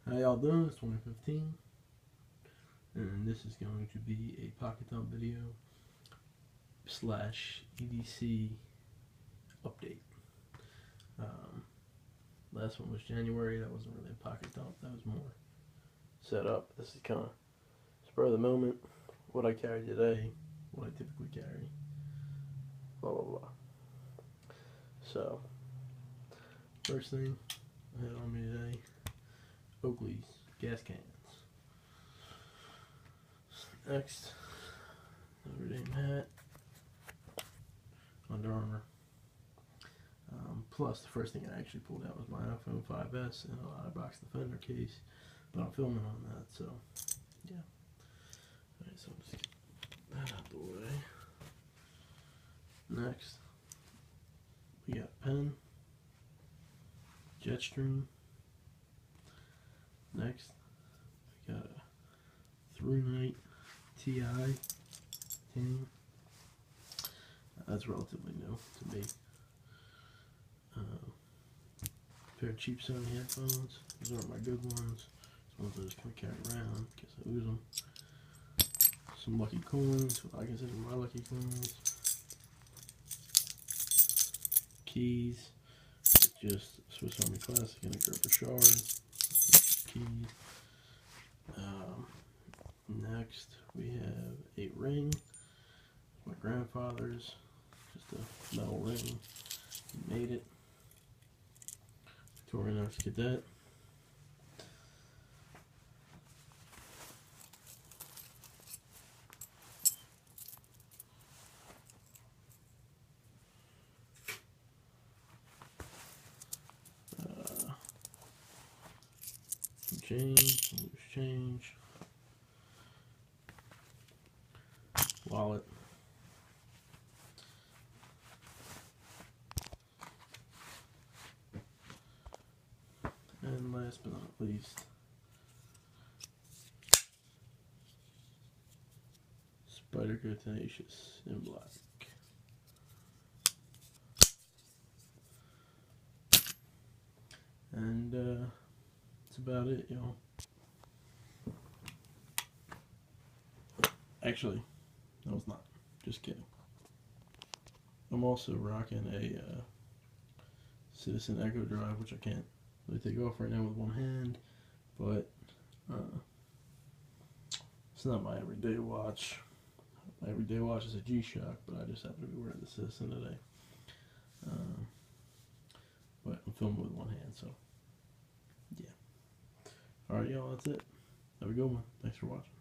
How y'all doing? It's 2015, and this is going to be a pocket thumb video / EDC update. Last one was January. That wasn't really a pocket thump. That was more set up. This is kind of spur of the moment. What I carry today, what I typically carry, blah blah blah. So, first thing I had on me today, Oakley's gas cans. Next, Notre Dame hat, Under Armour. Plus, the first thing I actually pulled out was my iPhone 5S and a Box Defender case, but I'm filming on that, so yeah. Alright, so I'll just get that out the way. Next, we got pen, Jetstream. Next, we got a Through Night TI tin. That's relatively new to me. Pair of cheap Sony headphones. These aren't my good ones. These ones I just kind of carry around because I lose them. Some lucky coins, what I consider my lucky coins. Keys, just Swiss Army Classic and a gripper shard. Keys. Next, we have a ring. My grandfather's, just a metal ring. He made it. Victorinox Cadet. Some change, some loose change. Wallet. And last but not least, Spyderco Tenacious in black. And that's about it, y'all. Actually, no, it's not. Just kidding. I'm also rocking a Citizen Echo Drive, which I can't really take off right now with one hand, but it's not my everyday watch. My everyday watch is a G-Shock, but I just happen to be wearing the Citizen today. But I'm filming with one hand, so yeah. Alright, y'all, that's it. Have a good one. Thanks for watching.